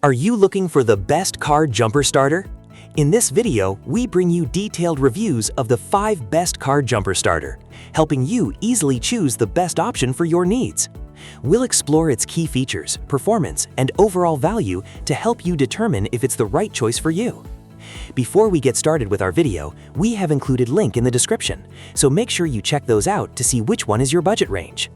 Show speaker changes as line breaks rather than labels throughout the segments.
Are you looking for the best car jumper starter? In this video, we bring you detailed reviews of the 5 best car jumper starter, helping you easily choose the best option for your needs. We'll explore its key features, performance, and overall value to help you determine if it's the right choice for you. Before we get started with our video, we have included a link in the description, so make sure you check those out to see which one is your budget range.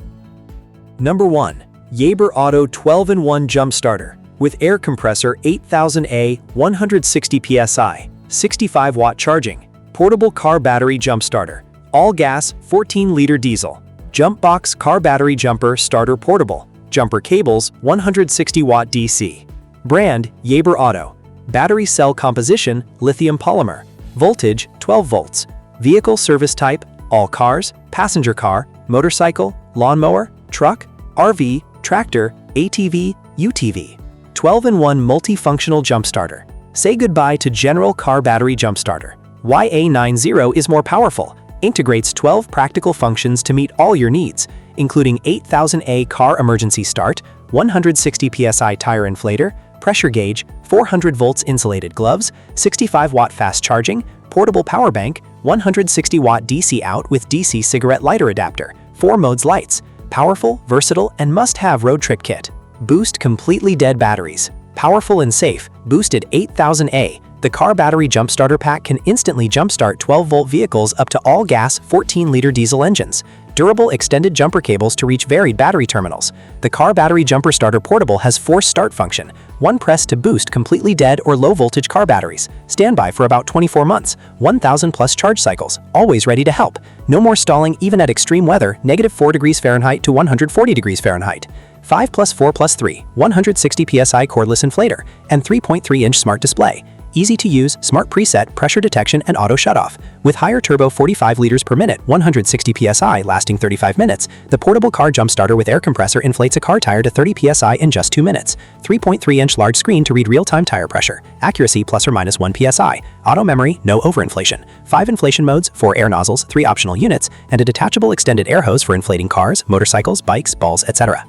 Number 1. Yeber Auto 12-in-1 Jump Starter with air compressor 8000A 160 psi, 65-watt charging, portable car battery jump starter, all-gas 14-liter diesel, jump box car battery jumper starter portable, jumper cables 160-watt DC. Brand Yeber Auto. Battery cell composition lithium polymer. Voltage 12 volts. Vehicle service type all cars, passenger car, motorcycle, lawnmower, truck, RV, tractor, ATV, UTV. 12-in-1 multifunctional jump starter. Say goodbye to general car battery jump starter. YA90 is more powerful, integrates 12 practical functions to meet all your needs, including 8000A car emergency start, 160 psi tire inflator, pressure gauge, 400 volts insulated gloves, 65-watt fast charging, portable power bank, 160-watt DC out with DC cigarette lighter adapter, 4 modes lights, powerful, versatile, and must-have road trip kit. Boost completely dead batteries. Powerful and safe, boosted 8000A. The car battery jump starter pack can instantly jumpstart 12-volt vehicles up to all-gas 14-liter diesel engines. Durable extended jumper cables to reach varied battery terminals. The car battery jumper starter portable has force start function. One press to boost completely dead or low-voltage car batteries. Standby for about 24 months. 1,000+ charge cycles. Always ready to help. No more stalling even at extreme weather, -4°F to 140°F. 5+4+3, 160 psi cordless inflator, and 3.3-inch smart display. Easy to use, smart preset, pressure detection, and auto shutoff. With higher turbo 45 liters per minute, 160 psi lasting 35 minutes, the portable car jump starter with air compressor inflates a car tire to 30 psi in just 2 minutes. 3.3-inch large screen to read real-time tire pressure. Accuracy ±1 psi. Auto memory, no overinflation. 5 inflation modes, 4 air nozzles, 3 optional units, and a detachable extended air hose for inflating cars, motorcycles, bikes, balls, etc.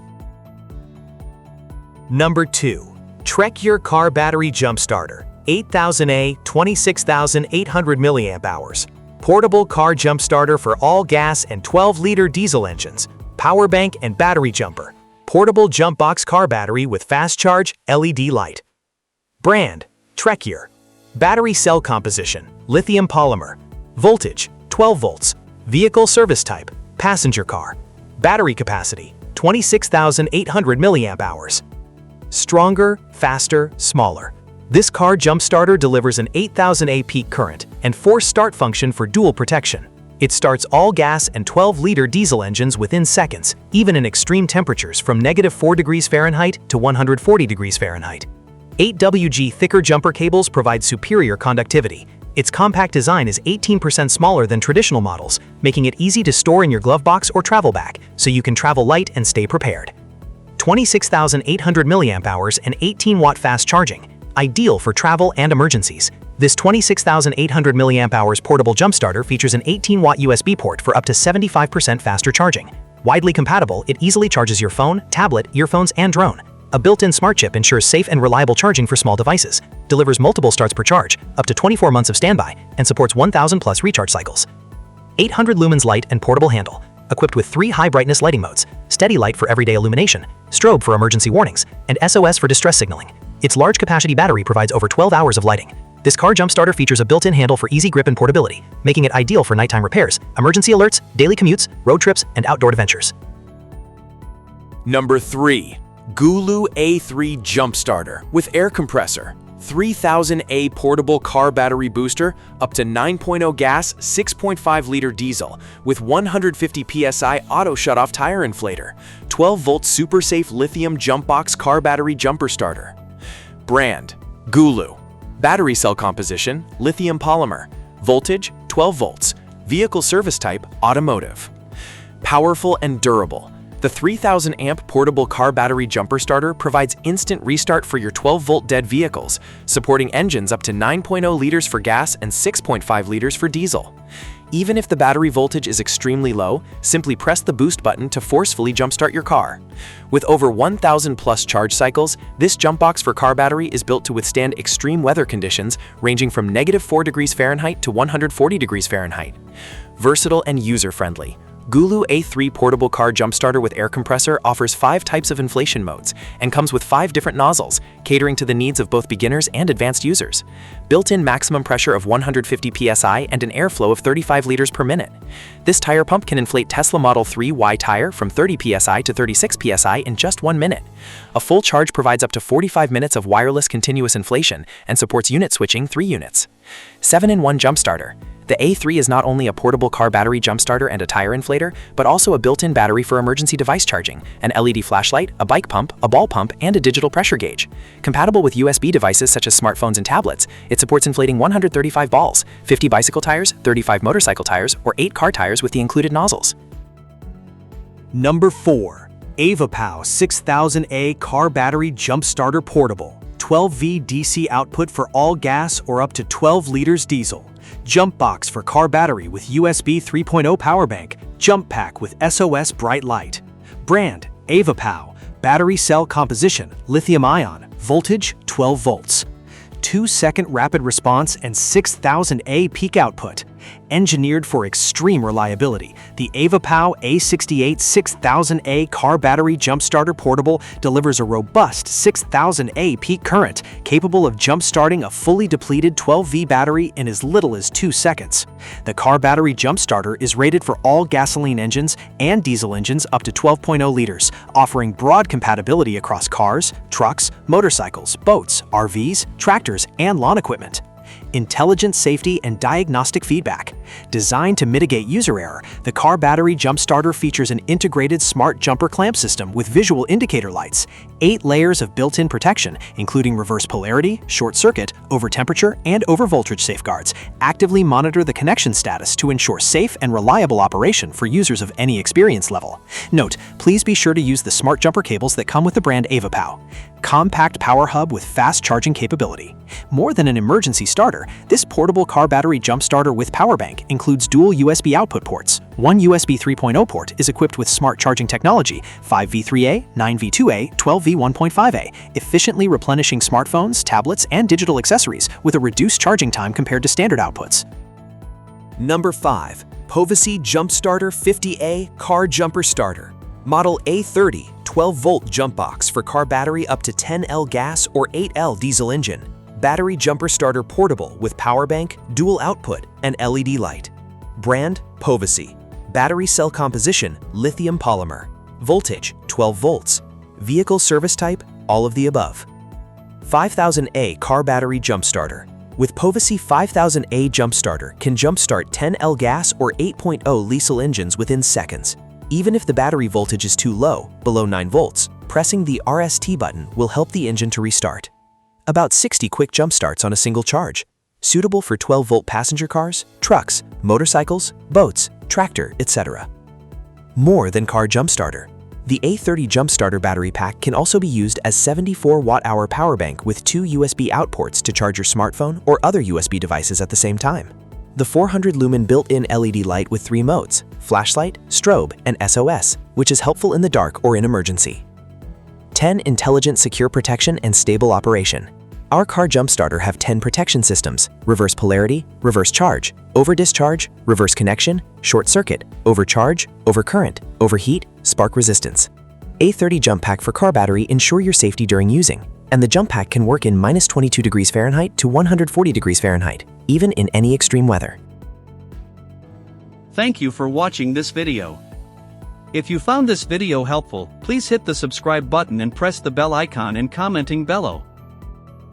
Number 2. TREKURE car battery jump starter. 8000A 26,800 mAh. Portable car jump starter for all gas and 12-liter diesel engines. Power bank and battery jumper. Portable jump box car battery with fast charge LED light. Brand TREKURE. Battery cell composition lithium polymer. Voltage 12 volts. Vehicle service type passenger car. Battery capacity 26,800 mAh. Stronger, faster, smaller. This car jump starter delivers an 8000A peak current and force start function for dual protection. It starts all gas and 12-liter diesel engines within seconds, even in extreme temperatures from -4°F to 140°F. 8WG thicker jumper cables provide superior conductivity. Its compact design is 18% smaller than traditional models, making it easy to store in your glove box or travel bag, so you can travel light and stay prepared. 26,800 mAh and 18-watt fast charging. Ideal for travel and emergencies. This 26,800 mAh portable jump starter features an 18-watt USB port for up to 75% faster charging. Widely compatible, it easily charges your phone, tablet, earphones, and drone. A built-in smart chip ensures safe and reliable charging for small devices. Delivers multiple starts per charge, up to 24 months of standby, and supports 1,000+ recharge cycles. 800 lumens light and portable handle. Equipped with 3 high-brightness lighting modes, steady light for everyday illumination, strobe for emergency warnings, and SOS for distress signaling. Its large-capacity battery provides over 12 hours of lighting. This car jump starter features a built-in handle for easy grip and portability, making it ideal for nighttime repairs, emergency alerts, daily commutes, road trips, and outdoor adventures.
Number 3. GOOLOO A3 Jump Starter with air compressor. 3000A portable car battery booster, up to 9.0 gas, 6.5-liter diesel, with 150 psi auto shutoff tire inflator, 12-volt super safe lithium jump box car battery jumper starter. Brand GOOLOO. Battery cell composition lithium polymer. Voltage 12 volts. Vehicle service type automotive. Powerful and durable. The 3000-amp portable car battery jumper starter provides instant restart for your 12-volt dead vehicles, supporting engines up to 9.0 liters for gas and 6.5 liters for diesel. Even if the battery voltage is extremely low, simply press the boost button to forcefully jumpstart your car. With over 1,000 plus charge cycles, this jump box for car battery is built to withstand extreme weather conditions ranging from -4 degrees Fahrenheit to 140 degrees Fahrenheit. Versatile and user-friendly, GOOLOO A3 portable car jumpstarter with air compressor offers 5 types of inflation modes and comes with 5 different nozzles, catering to the needs of both beginners and advanced users. Built-in maximum pressure of 150 psi and an airflow of 35 liters per minute. This tire pump can inflate Tesla Model 3 Y tire from 30 psi to 36 psi in just 1 minute. A full charge provides up to 45 minutes of wireless continuous inflation and supports unit switching 3 units. 7-in-1 jumpstarter. The A3 is not only a portable car battery jumpstarter and a tire inflator, but also a built-in battery for emergency device charging, an LED flashlight, a bike pump, a ball pump, and a digital pressure gauge. Compatible with USB devices such as smartphones and tablets, it supports inflating 135 balls, 50 bicycle tires, 35 motorcycle tires, or 8 car tires with the included nozzles.
Number 4. AVAPOW 6000A Car Battery Jumpstarter Portable. 12V DC output for all gas or up to 12 liters diesel. Jump box for car battery with USB 3.0 power bank. Jump pack with SOS bright light. Brand, AVAPOW. Battery cell composition, lithium-ion. Voltage, 12 volts. 2-second rapid response and 6000A peak output. Engineered for extreme reliability, the AVAPOW A68 6000A car battery jumpstarter portable delivers a robust 6000A peak current capable of jumpstarting a fully depleted 12V battery in as little as 2 seconds. The car battery jumpstarter is rated for all gasoline engines and diesel engines up to 12.0 liters, offering broad compatibility across cars, trucks, motorcycles, boats, RVs, tractors, and lawn equipment. Intelligent safety and diagnostic feedback. Designed to mitigate user error, the car battery jumpstarter features an integrated smart jumper clamp system with visual indicator lights, 8 layers of built-in protection, including reverse polarity, short circuit, over temperature, and over voltage safeguards, actively monitor the connection status to ensure safe and reliable operation for users of any experience level. Note, please be sure to use the smart jumper cables that come with the brand AVAPOW. Compact power hub with fast charging capability. More than an emergency starter, this portable car battery jumpstarter with power bank includes dual USB output ports. One USB 3.0 port is equipped with smart charging technology, 5V3A, 9V2A, 12V1.5A, efficiently replenishing smartphones, tablets, and digital accessories with a reduced charging time compared to standard outputs.
Number 5. Povasee Jumpstarter 50A Car Jumper Starter. Model A30 12-volt jump box for car battery up to 10L gas or 8L diesel engine. Battery jumper starter portable with power bank, dual output, and LED light. Brand, Povasee. Battery cell composition, lithium polymer. Voltage, 12 volts. Vehicle service type, all of the above. 5000A car battery jump starter. With Povasee 5000A jump starter can jumpstart 10L gas or 8.0 diesel engines within seconds. Even if the battery voltage is too low, below 9 volts, pressing the RST button will help the engine to restart. About 60 quick jump starts on a single charge. Suitable for 12-volt passenger cars, trucks, motorcycles, boats, tractor, etc. More than car jump starter. The A30 jump starter battery pack can also be used as 74 watt-hour power bank with 2 USB out ports to charge your smartphone or other USB devices at the same time. The 400-lumen built-in LED light with 3 modes, flashlight, strobe, and SOS, which is helpful in the dark or in emergency. 10 intelligent secure protection and stable operation. Our car jumpstarter have 10 protection systems: reverse polarity, reverse charge, over discharge, reverse connection, short circuit, overcharge, overcurrent, overheat, spark resistance. A30 jump pack for car battery ensure your safety during using, and the jump pack can work in -22 degrees Fahrenheit to 140 degrees Fahrenheit, even in any extreme weather.
Thank you for watching this video. If you found this video helpful, please hit the subscribe button and press the bell icon and commenting below.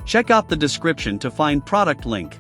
Check out the description to find product link.